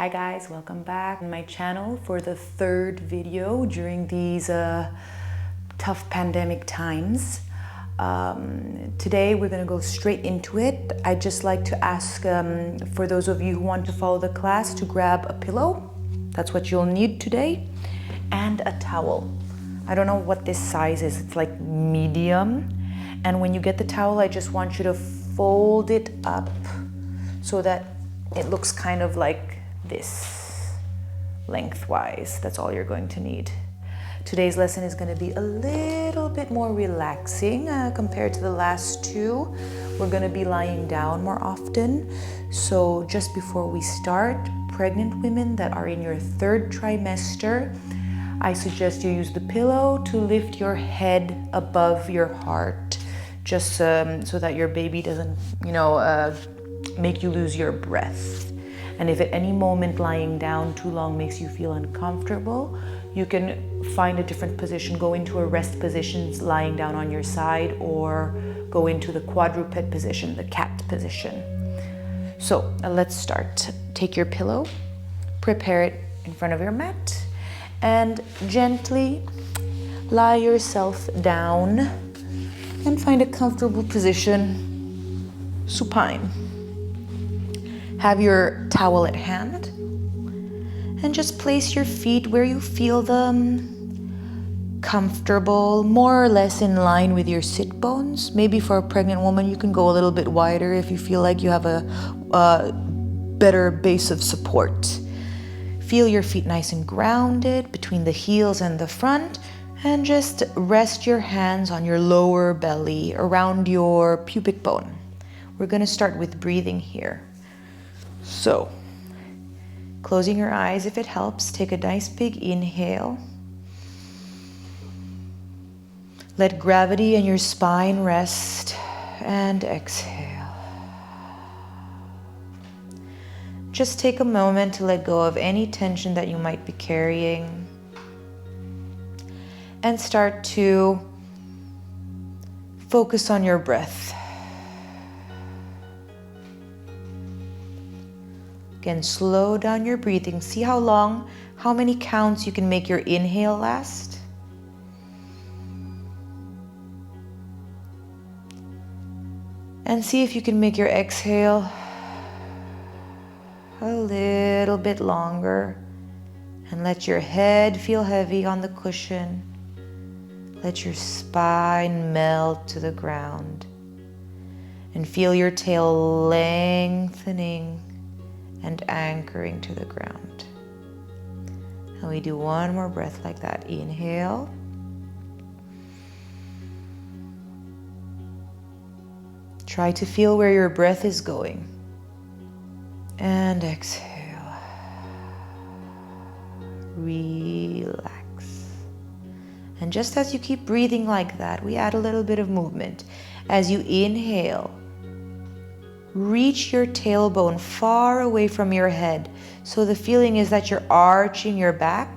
Hi guys, welcome back on my channel for the third video during these tough pandemic times. Today we're going to go straight into it. I'd just like to ask for those of you who want to follow the class to grab a pillow. That's what you'll need today, and a towel. I don't know what this size is, it's like medium. And when you get the towel, I just want you to fold it up so that it looks kind of like this, lengthwise. That's all you're going to need. Today's lesson is going to be a little bit more relaxing compared to the last two. We're going to be lying down more often. So just before we start, pregnant women that are in your third trimester, I suggest you use the pillow to lift your head above your heart, just so that your baby doesn't, make you lose your breath. And if at any moment lying down too long makes you feel uncomfortable, you can find a different position. Go into a rest position lying down on your side, or go into the quadruped position, the cat position. So let's start. Take your pillow, prepare it in front of your mat, and gently lie yourself down and find a comfortable position, supine. Have your towel at hand and just place your feet where you feel them comfortable, more or less in line with your sit bones. Maybe for a pregnant woman, you can go a little bit wider if you feel like you have a better base of support. Feel your feet nice and grounded between the heels and the front, and just rest your hands on your lower belly around your pubic bone. We're going to start with breathing here. So, closing your eyes if it helps, take a nice big inhale. Let gravity in your spine rest, and exhale. Just take a moment to let go of any tension that you might be carrying, and start to focus on your breath. Again, slow down your breathing. See how many counts you can make your inhale last. And see if you can make your exhale a little bit longer. And let your head feel heavy on the cushion. Let your spine melt to the ground. And feel your tail lengthening and anchoring to the ground. And we do one more breath like that. Inhale. Try to feel where your breath is going. And exhale. Relax. And just as you keep breathing like that, we add a little bit of movement. As you inhale, reach your tailbone far away from your head. So the feeling is that you're arching your back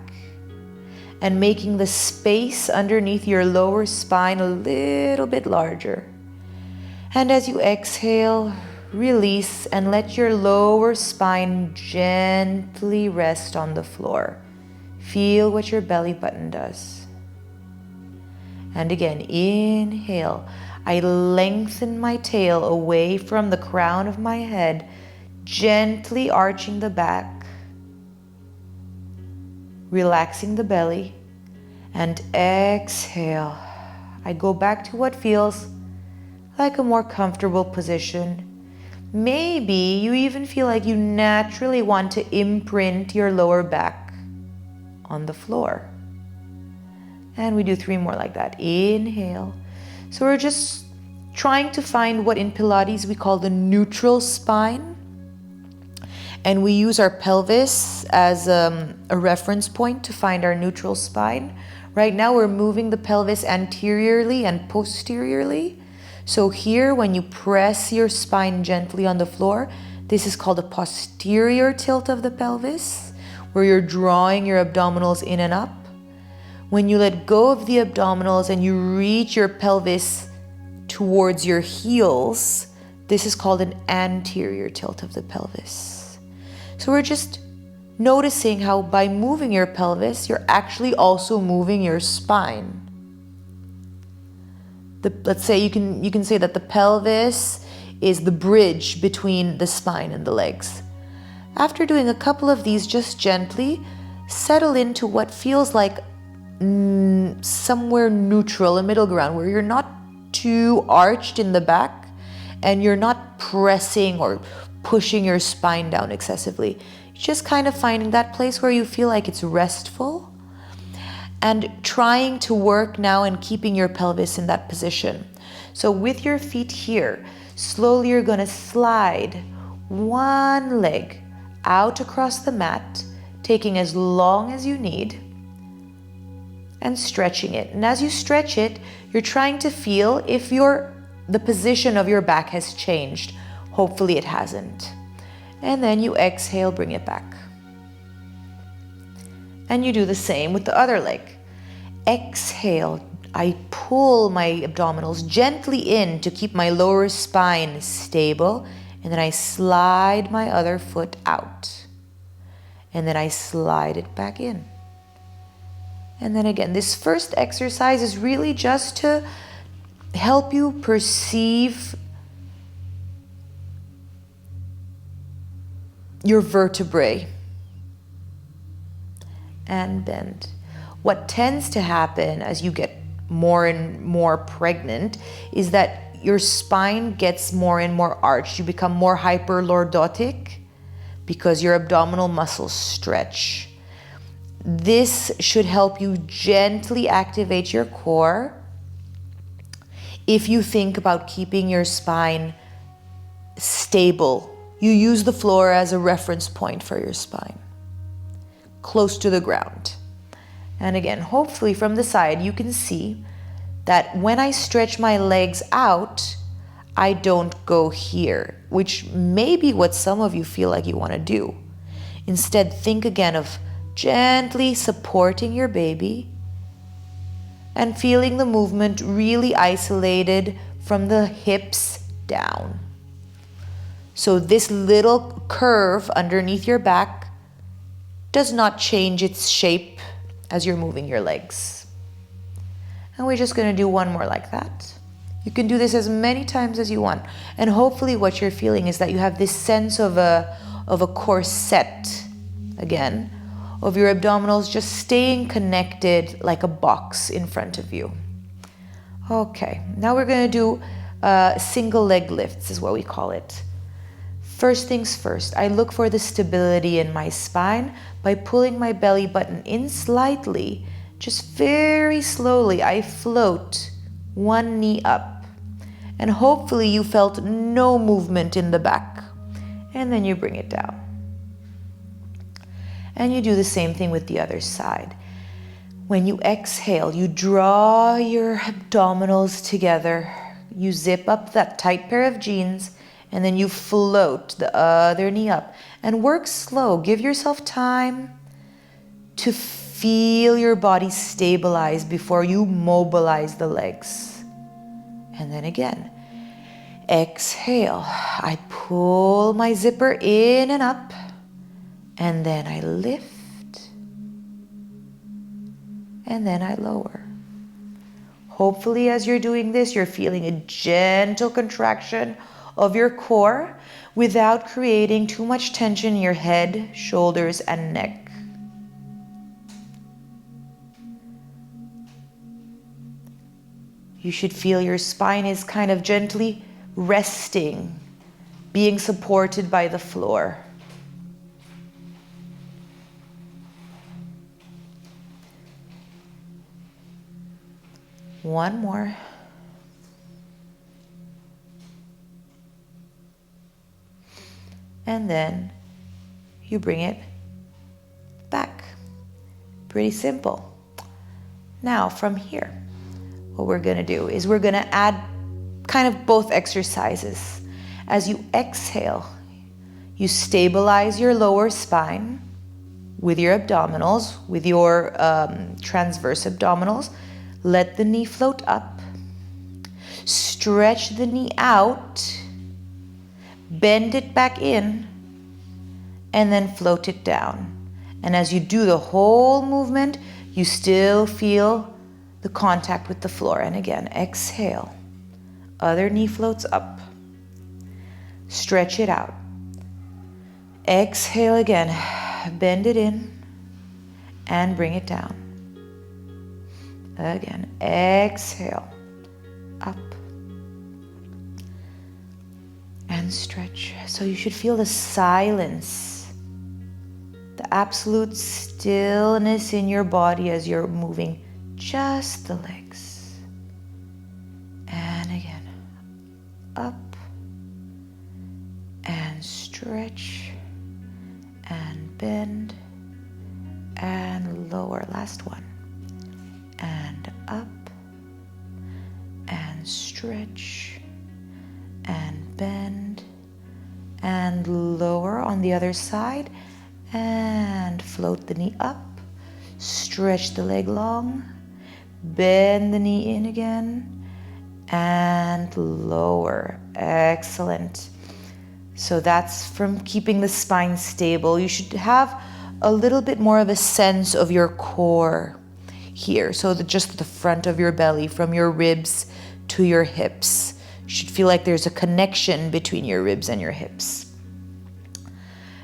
and making the space underneath your lower spine a little bit larger. And as you exhale, release and let your lower spine gently rest on the floor. Feel what your belly button does. And again, inhale. I lengthen my tail away from the crown of my head, gently arching the back, relaxing the belly, and exhale. I go back to what feels like a more comfortable position. Maybe you even feel like you naturally want to imprint your lower back on the floor. And we do 3 more like that. Inhale. So we're just trying to find what in Pilates we call the neutral spine. And we use our pelvis as a reference point to find our neutral spine. Right now we're moving the pelvis anteriorly and posteriorly. So here, when you press your spine gently on the floor, this is called a posterior tilt of the pelvis, where you're drawing your abdominals in and up. When you let go of the abdominals and you reach your pelvis towards your heels, this is called an anterior tilt of the pelvis. So we're just noticing how by moving your pelvis, you're actually also moving your spine. Let's say you can say that the pelvis is the bridge between the spine and the legs. After doing a couple of these, just gently settle into what feels like somewhere neutral, a middle ground, where you're not too arched in the back and you're not pressing or pushing your spine down excessively. You're just kind of finding that place where you feel like it's restful and trying to work now and keeping your pelvis in that position. So with your feet here, slowly you're going to slide one leg out across the mat, taking as long as you need and stretching it. And as you stretch it, you're trying to feel if the position of your back has changed. Hopefully it hasn't. And then you exhale, bring it back. And you do the same with the other leg. Exhale, I pull my abdominals gently in to keep my lower spine stable. And then I slide my other foot out. And then I slide it back in. And then again, this first exercise is really just to help you perceive your vertebrae and bend. What tends to happen as you get more and more pregnant is that your spine gets more and more arched. You become more hyperlordotic because your abdominal muscles stretch. This should help you gently activate your core if you think about keeping your spine stable. You use the floor as a reference point for your spine, close to the ground. And again, hopefully from the side, you can see that when I stretch my legs out, I don't go here, which may be what some of you feel like you want to do. Instead, think again of gently supporting your baby and feeling the movement really isolated from the hips down. So this little curve underneath your back does not change its shape as you're moving your legs. And we're just going to do one more like that. You can do this as many times as you want. And hopefully what you're feeling is that you have this sense of a corset, again, of your abdominals just staying connected like a box in front of you. Okay, now we're going to do single leg lifts is what we call it. First things first, I look for the stability in my spine by pulling my belly button in slightly. Just very slowly, I float one knee up. And hopefully you felt no movement in the back. And then you bring it down. And you do the same thing with the other side. When you exhale, you draw your abdominals together. You zip up that tight pair of jeans, and then you float the other knee up. And work slow. Give yourself time to feel your body stabilize before you mobilize the legs. And then again, exhale. I pull my zipper in and up. And then I lift, and then I lower. Hopefully as you're doing this, you're feeling a gentle contraction of your core without creating too much tension in your head, shoulders, and neck. You should feel your spine is kind of gently resting, being supported by the floor. One more. And then you bring it back. Pretty simple. Now from here, what we're going to do is we're going to add kind of both exercises. As you exhale, you stabilize your lower spine with your abdominals, with your transverse abdominals. Let the knee float up. Stretch the knee out. Bend it back in. And then float it down. And as you do the whole movement, you still feel the contact with the floor. And again, exhale. Other knee floats up. Stretch it out. Exhale again. Bend it in and bring it down. Again, exhale. Up. And stretch. So you should feel the silence, the absolute stillness in your body as you're moving just the legs. And again, up and stretch and bend and lower. Last one. And up and stretch and bend and lower on the other side and float the knee up, stretch the leg long, bend the knee in again and lower. Excellent. So that's from keeping the spine stable. You should have a little bit more of a sense of your core here. So just the front of your belly, from your ribs to your hips. You should feel like there's a connection between your ribs and your hips.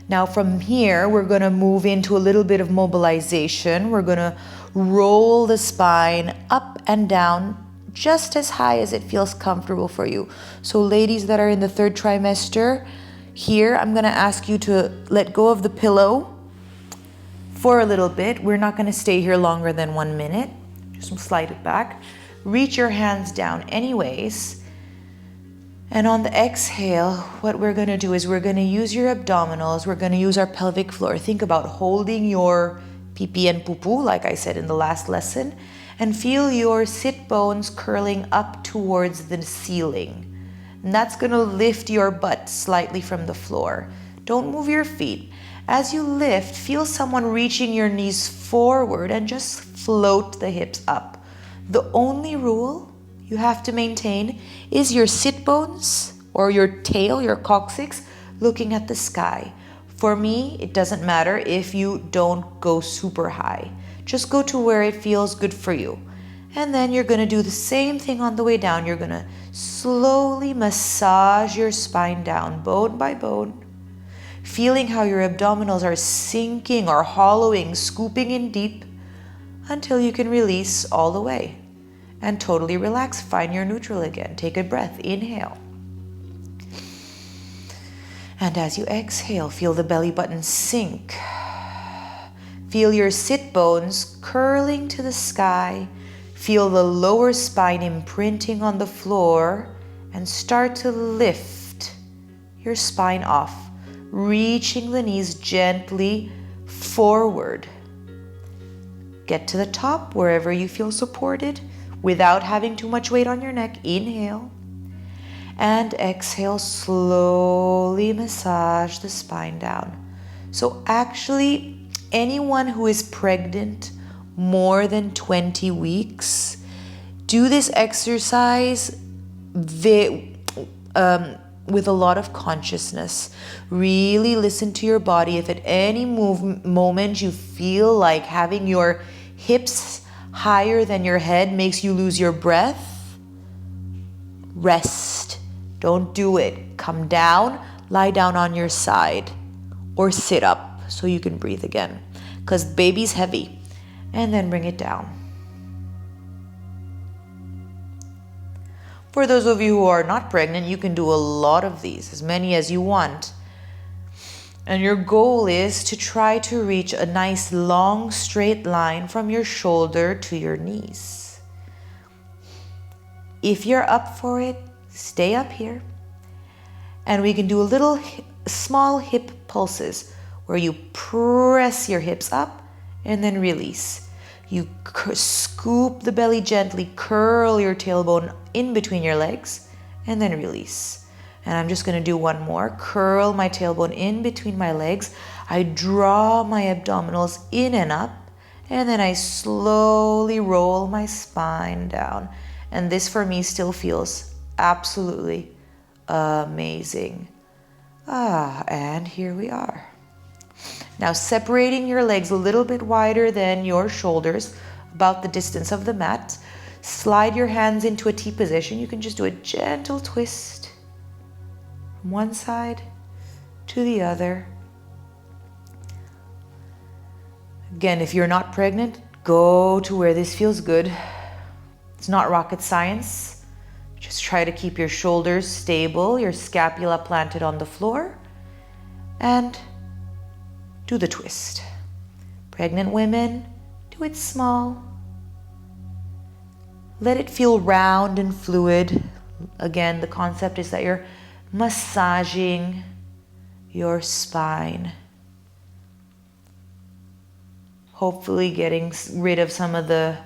Now from here, we're going to move into a little bit of mobilization. We're going to roll the spine up and down just as high as it feels comfortable for you. So ladies that are in the third trimester, here I'm going to ask you to let go of the pillow for a little bit. We're not going to stay here longer than 1 minute. Just slide it back. Reach your hands down anyways. And on the exhale, what we're going to do is we're going to use your abdominals. We're going to use our pelvic floor. Think about holding your pee-pee and poo-poo, like I said in the last lesson, and feel your sit bones curling up towards the ceiling. And that's going to lift your butt slightly from the floor. Don't move your feet. As you lift, feel someone reaching your knees forward and just float the hips up. The only rule you have to maintain is your sit bones or your tail, your coccyx, looking at the sky. For me, it doesn't matter if you don't go super high. Just go to where it feels good for you. And then you're going to do the same thing on the way down. You're going to slowly massage your spine down, bone by bone, feeling how your abdominals are sinking or hollowing, scooping in deep until you can release all the way. And totally relax. Find your neutral again. Take a breath. Inhale. And as you exhale, feel the belly button sink. Feel your sit bones curling to the sky. Feel the lower spine imprinting on the floor. And start to lift your spine off, reaching the knees gently forward. Get to the top wherever you feel supported, without having too much weight on your neck. Inhale and exhale, slowly massage the spine down. So actually, anyone who is pregnant more than 20 weeks, do this exercise with a lot of consciousness. Really listen to your body. If at any moment you feel like having your hips higher than your head makes you lose your breath, rest. Don't do it. Come down, lie down on your side, or sit up so you can breathe again, because baby's heavy. And then bring it down. For those of you who are not pregnant, you can do a lot of these, as many as you want. And your goal is to try to reach a nice long straight line from your shoulder to your knees. If you're up for it, stay up here. And we can do a little small hip pulses where you press your hips up and then release. You scoop the belly gently, curl your tailbone in between your legs, and then release. And I'm just going to do one more. Curl my tailbone in between my legs. I draw my abdominals in and up. And then I slowly roll my spine down. And this for me still feels absolutely amazing. And here we are. Now separating your legs a little bit wider than your shoulders, about the distance of the mat. Slide your hands into a T position. You can just do a gentle twist from one side to the other. Again, if you're not pregnant, go to where this feels good. It's not rocket science. Just try to keep your shoulders stable, your scapula planted on the floor, and do the twist. Pregnant women, do it small. Let it feel round and fluid. Again, the concept is that you're massaging your spine. Hopefully getting rid of some of the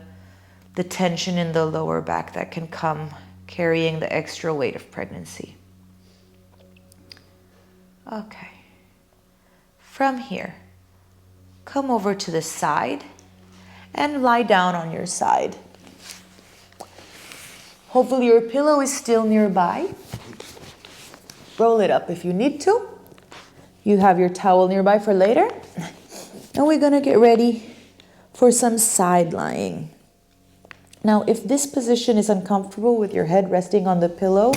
tension in the lower back that can come carrying the extra weight of pregnancy. Okay. From here, come over to the side and lie down on your side. Hopefully your pillow is still nearby. Roll it up if you need to. You have your towel nearby for later. And we're gonna get ready for some side lying. Now, if this position is uncomfortable with your head resting on the pillow,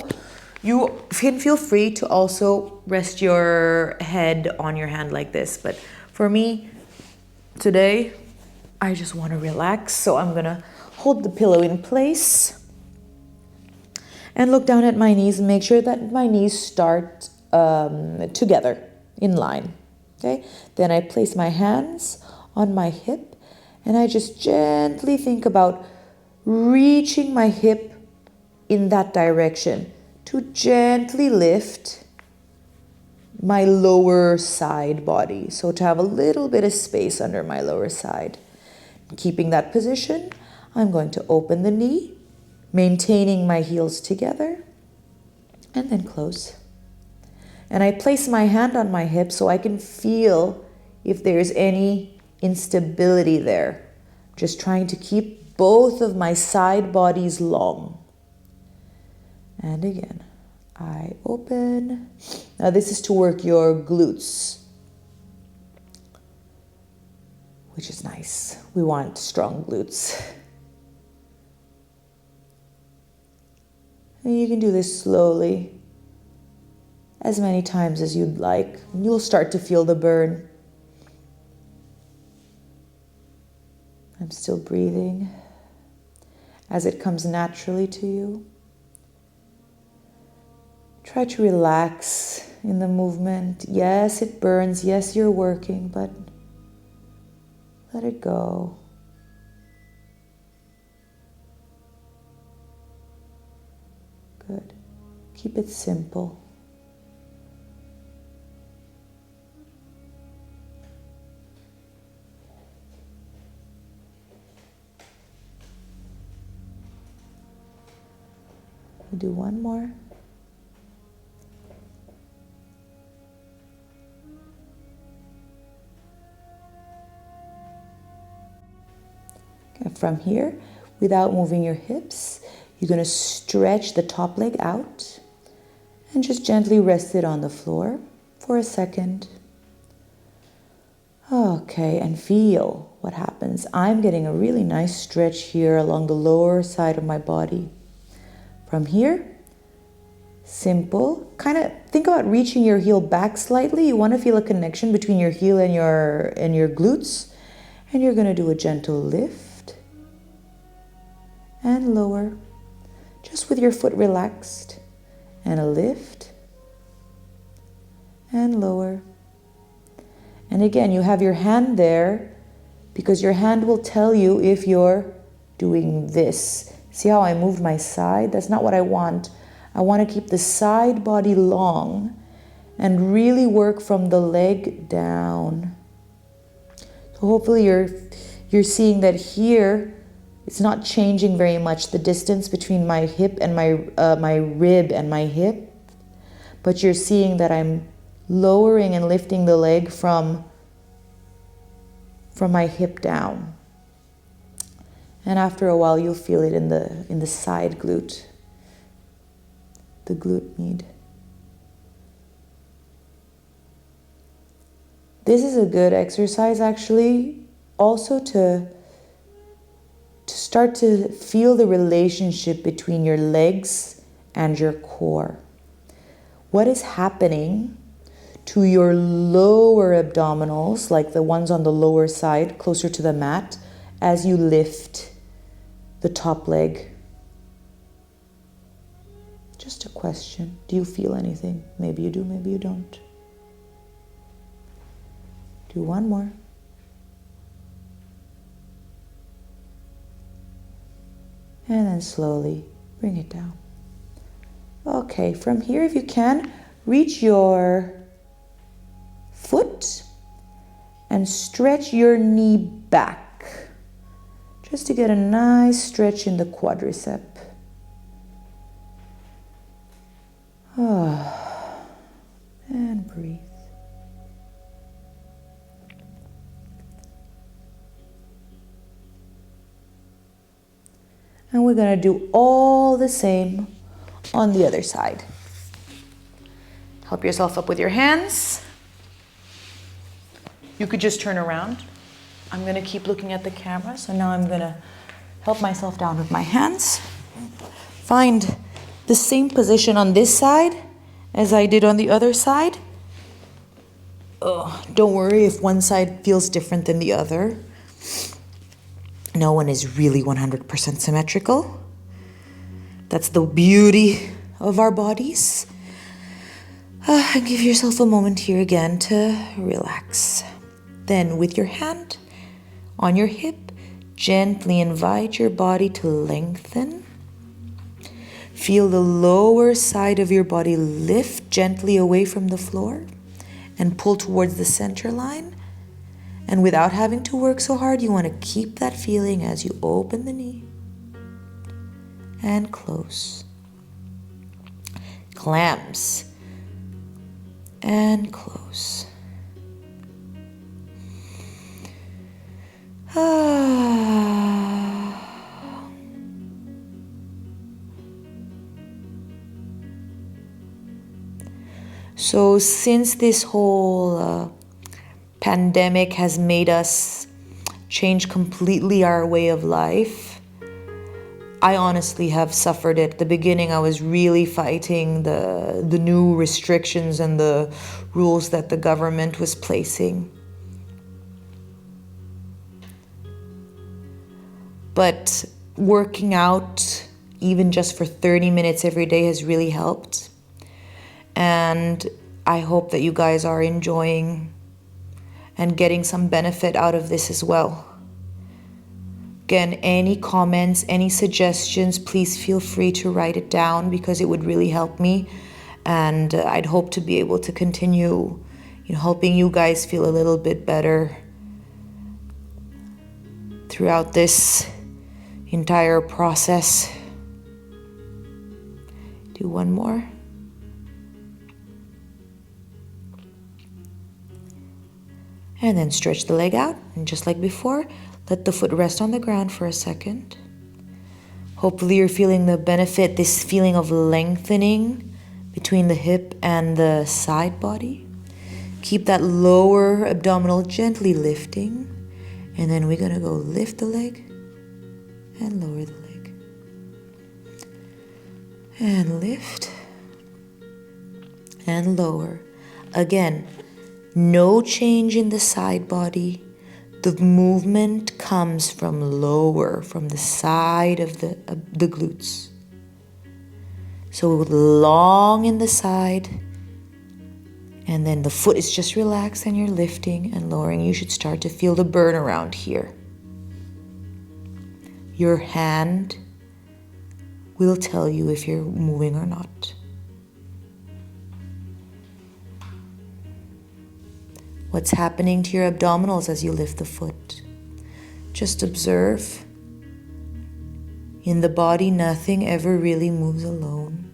you can feel free to also rest your head on your hand like this. But for me, today, I just wanna relax. So I'm gonna hold the pillow in place and look down at my knees and make sure that my knees start together in line. Okay? Then I place my hands on my hip and I just gently think about reaching my hip in that direction to gently lift my lower side body. So to have a little bit of space under my lower side. Keeping that position, I'm going to open the knee, maintaining my heels together, and then close. And I place my hand on my hip so I can feel if there's any instability there. Just trying to keep both of my side bodies long. And again, I open. Now this is to work your glutes, which is nice. We want strong glutes. And you can do this slowly, as many times as you'd like. You'll start to feel the burn. I'm still breathing as it comes naturally to you. Try to relax in the movement. Yes, it burns. Yes, you're working, but let it go. Good. Keep it simple. We'll do one more. Okay, from here, without moving your hips, you're going to stretch the top leg out and just gently rest it on the floor for a second. Okay, and feel what happens. I'm getting a really nice stretch here along the lower side of my body. From here, simple. Kind of think about reaching your heel back slightly. You want to feel a connection between your heel and your glutes. And you're going to do a gentle lift and lower. Just with your foot relaxed. And a lift and lower. And again, you have your hand there because your hand will tell you if you're doing this. See how I moved my side? That's not what I want. I want to keep the side body long and really work from the leg down. So hopefully you're seeing that here it's not changing very much, the distance between my hip and my rib and my hip, but you're seeing that I'm lowering and lifting the leg from my hip down. And after a while, you'll feel it in the side glute, the glute med. This is a good exercise actually, also to start to feel the relationship between your legs and your core. What is happening to your lower abdominals, like the ones on the lower side, closer to the mat, as you lift the top leg? Just a question. Do you feel anything? Maybe you do, maybe you don't. Do one more. And then slowly bring it down. Okay, from here, if you can, reach your foot and stretch your knee back, just to get a nice stretch in the quadricep. And breathe. And we're going to do all the same on the other side. Help yourself up with your hands. You could just turn around. I'm going to keep looking at the camera, so now I'm going to help myself down with my hands. Find the same position on this side as I did on the other side. Don't worry if one side feels different than the other. No one is really 100% symmetrical. That's the beauty of our bodies. And give yourself a moment here again to relax. Then with your hand on your hip, gently invite your body to lengthen. Feel the lower side of your body lift gently away from the floor and pull towards the center line. And without having to work so hard, you want to keep that feeling as you open the knee and close. Clamps and close. So since this whole pandemic has made us change completely our way of life, I honestly have suffered it. At the beginning, I was really fighting the new restrictions and the rules that the government was placing. But working out, even just for 30 minutes every day, has really helped. And I hope that you guys are enjoying and getting some benefit out of this as well. Again, any comments, any suggestions, please feel free to write it down because it would really help me. And I'd hope to be able to continue, helping you guys feel a little bit better throughout this entire process. Do one more. And then stretch the leg out. And just like before, let the foot rest on the ground for a second. Hopefully you're feeling the benefit, this feeling of lengthening between the hip and the side body. Keep that lower abdominal gently lifting. And then we're going to go lift the leg and lower the leg. And lift and lower. Again, no change in the side body. The movement comes from lower, from the side of the glutes. So long in the side, and then the foot is just relaxed and you're lifting and lowering. You should start to feel the burn around here. Your hand will tell you if you're moving or not. What's happening to your abdominals as you lift the foot? Just observe. In the body, nothing ever really moves alone.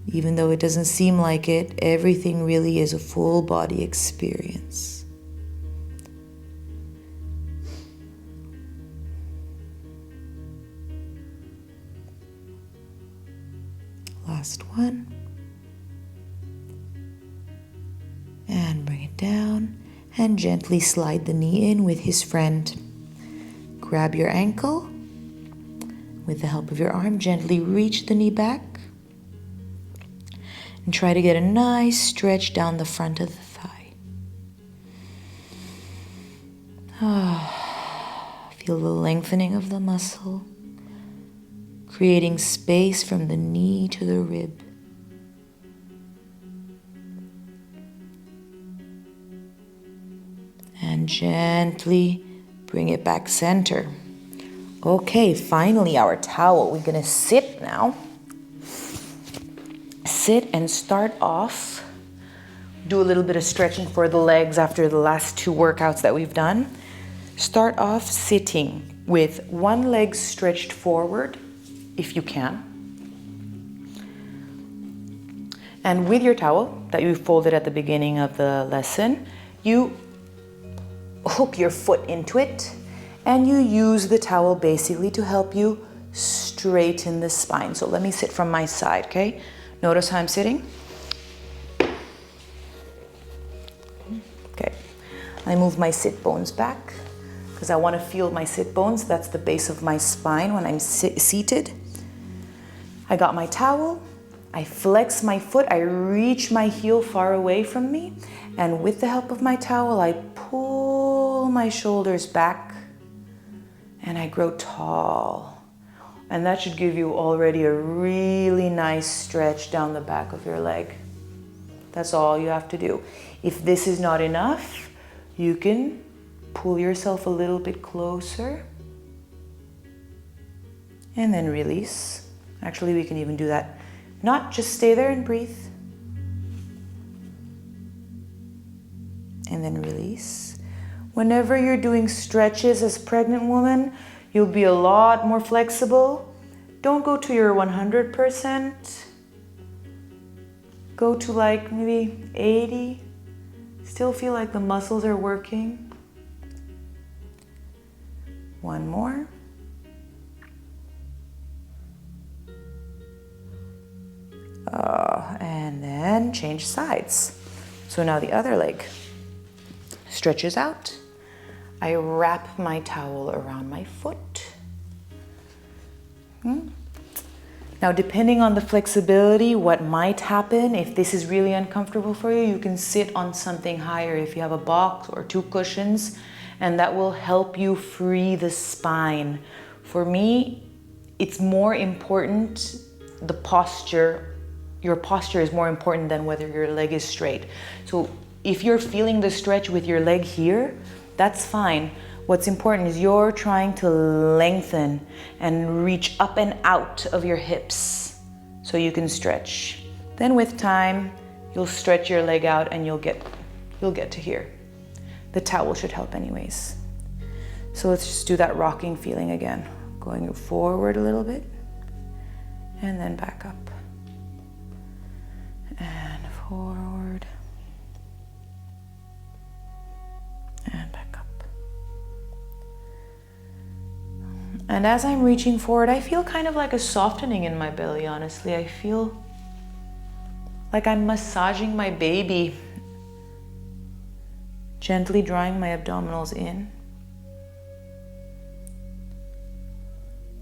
Even though it doesn't seem like it, everything really is a full body experience. Last one. down and gently slide the knee in with his friend. Grab your ankle. With the help of your arm, gently reach the knee back. And try to get a nice stretch down the front of the thigh. Feel the lengthening of the muscle, creating space from the knee to the rib. And gently bring it back center. Okay, finally our towel. We're gonna sit now. Sit and start off. Do a little bit of stretching for the legs after the last 2 workouts that we've done. Start off sitting with one leg stretched forward, if you can. And with your towel that you folded at the beginning of the lesson, you hook your foot into it and you use the towel basically to help you straighten the spine. So let me sit from my side, okay? Notice how I'm sitting. Okay, I move my sit bones back because I want to feel my sit bones. That's the base of my spine when I'm seated. I got my towel. I flex my foot. I reach my heel far away from me. And with the help of my towel, I pull my shoulders back and I grow tall. And that should give you already a really nice stretch down the back of your leg. That's all you have to do. If this is not enough, you can pull yourself a little bit closer and then release. Actually, we can even do that. Not just stay there and breathe. And then release. Whenever you're doing stretches as a pregnant woman, you'll be a lot more flexible. Don't go to your 100%. Go to like maybe 80. Still feel like the muscles are working. One more. And then change sides. So now the other leg stretches out. I wrap my towel around my foot. Now, depending on the flexibility, what might happen, if this is really uncomfortable for you, you can sit on something higher if you have a box or 2 cushions, and that will help you free the spine. For me, it's more important, the posture. Your posture is more important than whether your leg is straight. So if you're feeling the stretch with your leg here, that's fine. What's important is you're trying to lengthen and reach up and out of your hips so you can stretch. Then with time, you'll stretch your leg out and you'll get to here. The towel should help anyways. So let's just do that rocking feeling again. Going forward a little bit and then back up. And forward. And back up. And as I'm reaching forward, I feel kind of like a softening in my belly, honestly. I feel like I'm massaging my baby, gently drawing my abdominals in.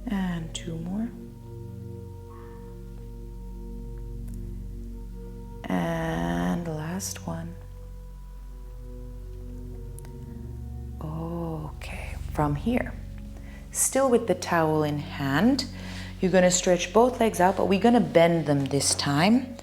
And 2 more. And last one. Okay, from here, still with the towel in hand, you're gonna stretch both legs out, but we're gonna bend them this time.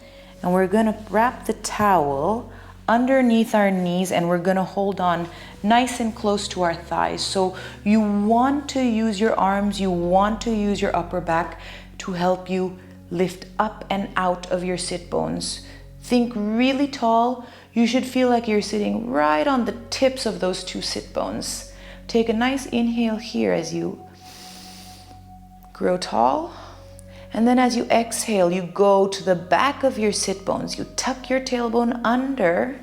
And we're gonna wrap the towel underneath our knees and we're gonna hold on nice and close to our thighs. So you want to use your arms, you want to use your upper back to help you lift up and out of your sit bones. Think really tall. You should feel like you're sitting right on the tips of those 2 sit bones. Take a nice inhale here as you grow tall. And then as you exhale, you go to the back of your sit bones. You tuck your tailbone under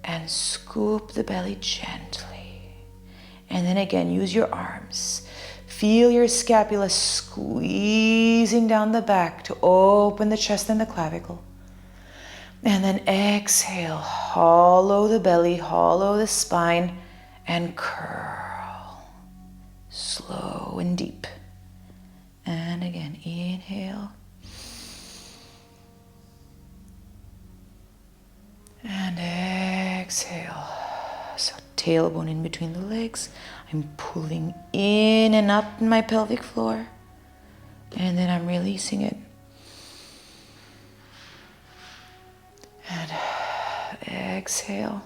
and scoop the belly gently. And then again, use your arms. Feel your scapula squeezing down the back to open the chest and the clavicle. And then exhale, hollow the belly, hollow the spine, and curl. Slow and deep. And again, inhale. And exhale. So tailbone in between the legs. I'm pulling in and up in my pelvic floor. And then I'm releasing it. And exhale.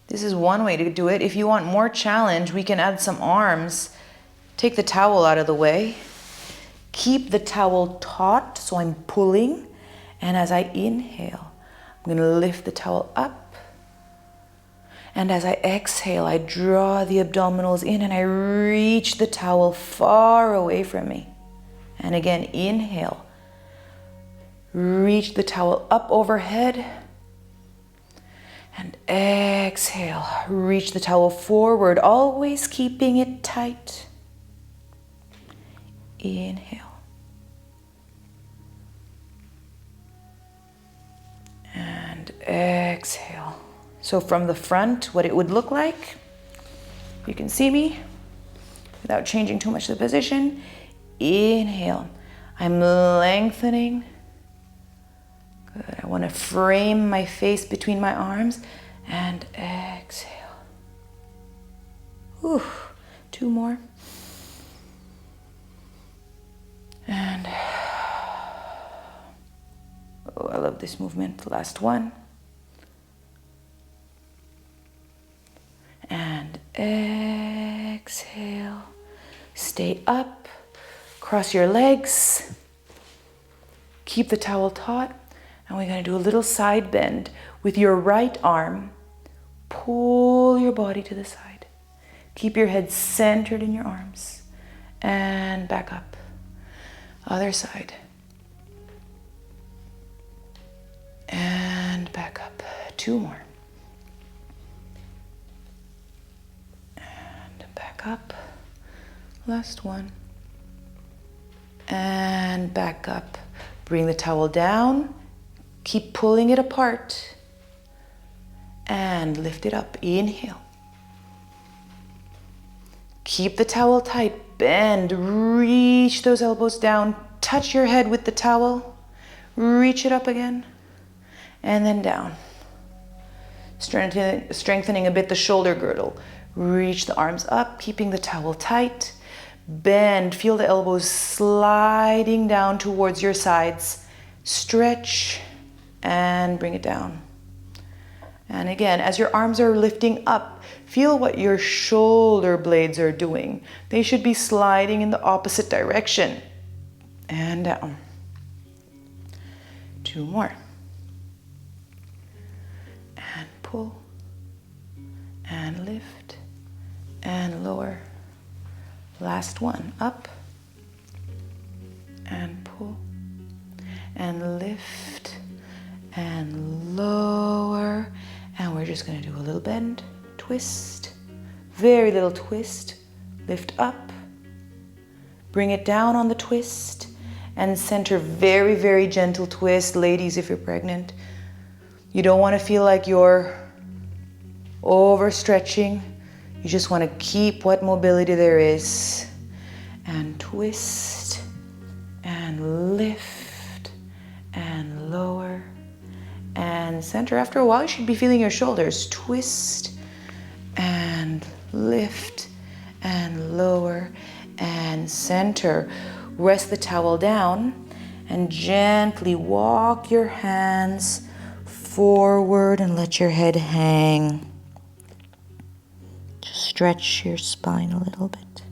This is one way to do it. If you want more challenge, we can add some arms. Take the towel out of the way. Keep the towel taut, so I'm pulling. And as I inhale, I'm gonna lift the towel up. And as I exhale, I draw the abdominals in and I reach the towel far away from me. And again, inhale. Reach the towel up overhead. And exhale, reach the towel forward, always keeping it tight. Inhale. And exhale. So from the front, what it would look like, you can see me without changing too much the position. Inhale. I'm lengthening. Good. I want to frame my face between my arms. And exhale. Ooh, 2 more. And oh, I love this movement. Last one. And exhale. Stay up. Cross your legs. Keep the towel taut. And we're going to do a little side bend. With your right arm, pull your body to the side. Keep your head centered in your arms. And back up. Other side. And back up. 2 more. And back up. Last one. And back up. Bring the towel down. Keep pulling it apart. And lift it up. Inhale. Keep the towel tight. Bend. Reach those elbows down. Touch your head with the towel. Reach it up again. And then down. Strengthening a bit the shoulder girdle. Reach the arms up, keeping the towel tight. Bend. Feel the elbows sliding down towards your sides. Stretch. And bring it down. And again, as your arms are lifting up, feel what your shoulder blades are doing. They should be sliding in the opposite direction. And down. 2 more. And pull. And lift. And lower. Last one. Up. And pull. And lift. And lower. And we're just going to do a little bend, twist, very little twist, lift up, bring it down on the twist, and center. Very, very gentle twist. Ladies, if you're pregnant, you don't want to feel like you're overstretching. You just want to keep what mobility there is. And twist, and lift, and lower. And center. After a while, you should be feeling your shoulders. Twist and lift and lower and center. Rest the towel down and gently walk your hands forward and let your head hang. Just stretch your spine a little bit.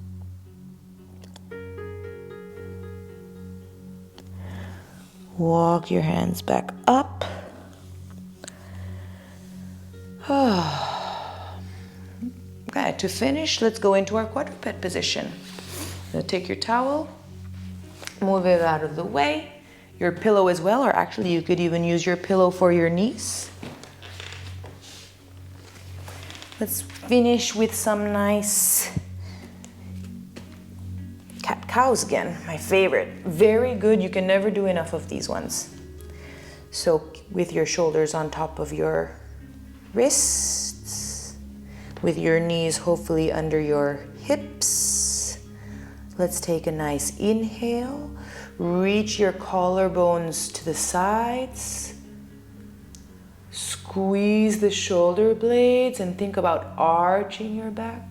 Walk your hands back up. Okay, to finish, let's go into our quadruped position. Now take your towel, move it out of the way, your pillow as well, or actually you could even use your pillow for your knees. Let's finish with some nice cat-cows again, my favorite. Very good, you can never do enough of these ones. So with your shoulders on top of your wrists, with your knees hopefully under your hips, let's take a nice inhale. Reach your collarbones to the sides. Squeeze the shoulder blades and think about arching your back.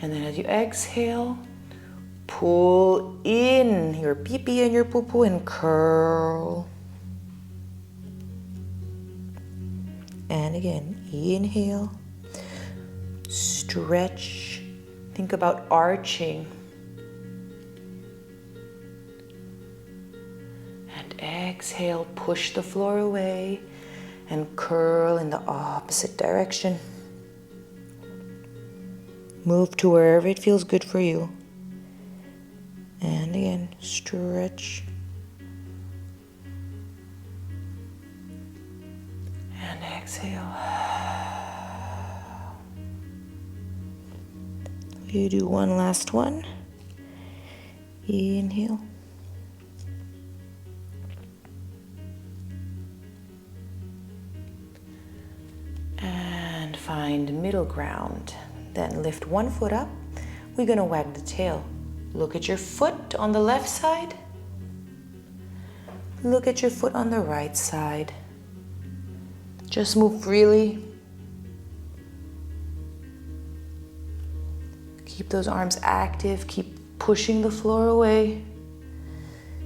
And then as you exhale, pull in your pee-pee and your poo-poo and curl. And again, inhale, stretch, think about arching. And exhale, push the floor away and curl in the opposite direction. Move to wherever it feels good for you. And again, stretch. And exhale. You do one last one. Inhale. And find middle ground. Then lift one foot up. We're going to wag the tail. Look at your foot on the left side. Look at your foot on the right side. Just move freely. Keep those arms active. Keep pushing the floor away.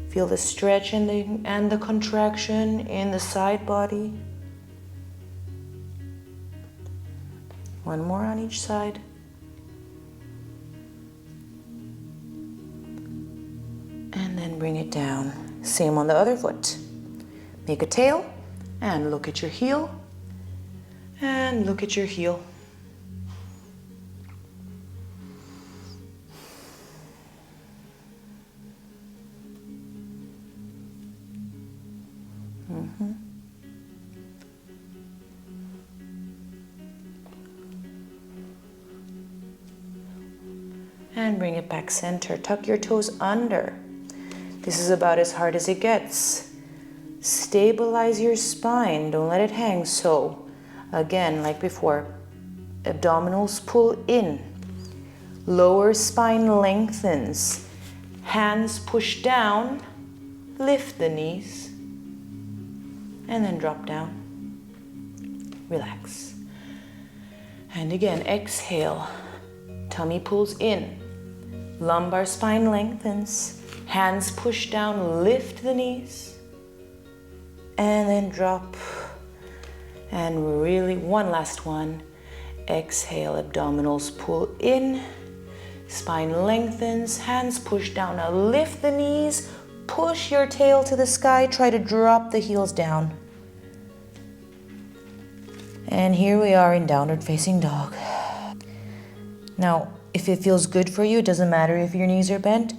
Feel the stretch and the contraction in the side body. One more on each side. And then bring it down. Same on the other foot. Make a tail and look at your heel. And look at your heel. And bring it back center. Tuck your toes under. This is about as hard as it gets. Stabilize your spine. Don't let it hang. So, again, like before, abdominals pull in. Lower spine lengthens. Hands push down. Lift the knees. And then drop down. Relax. And again, exhale. Tummy pulls in. Lumbar spine lengthens. Hands push down, lift the knees. And then drop. And really, one last one. Exhale, abdominals pull in. Spine lengthens, hands push down. Now lift the knees, push your tail to the sky. Try to drop the heels down. And here we are in downward facing dog. Now, if it feels good for you, it doesn't matter if your knees are bent.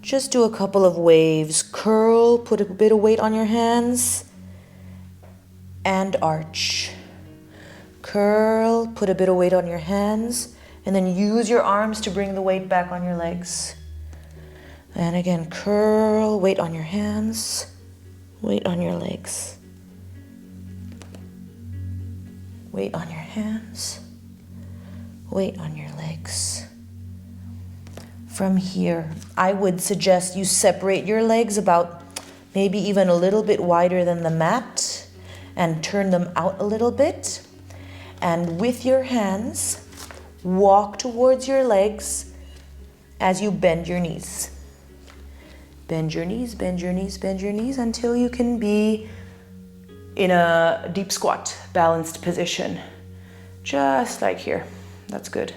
Just do a couple of waves. Curl, put a bit of weight on your hands, and arch. Curl, put a bit of weight on your hands, and then use your arms to bring the weight back on your legs. And again, curl, weight on your hands, weight on your legs. Weight on your hands, weight on your legs. From here, I would suggest you separate your legs about maybe even a little bit wider than the mat and turn them out a little bit. And with your hands, walk towards your legs as you bend your knees. Bend your knees, bend your knees, bend your knees until you can be in a deep squat, balanced position. Just like here. That's good.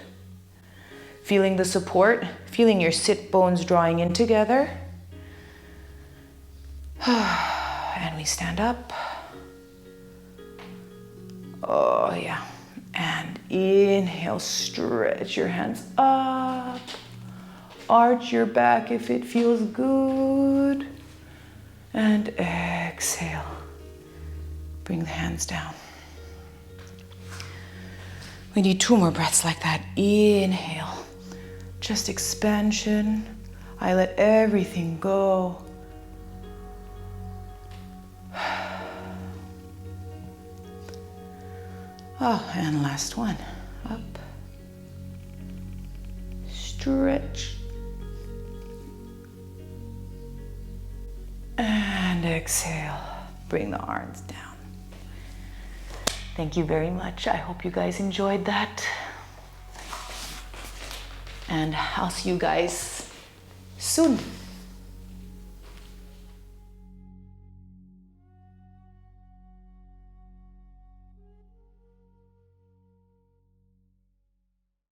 Feeling the support, feeling your sit bones drawing in together. And we stand up. Oh yeah. And inhale, stretch your hands up. Arch your back if it feels good. And exhale. Bring the hands down. We need 2 more breaths like that. Inhale. Just expansion. I let everything go. Oh, and last one. Up. Stretch. And exhale. Bring the arms down. Thank you very much. I hope you guys enjoyed that. And I'll see you guys soon.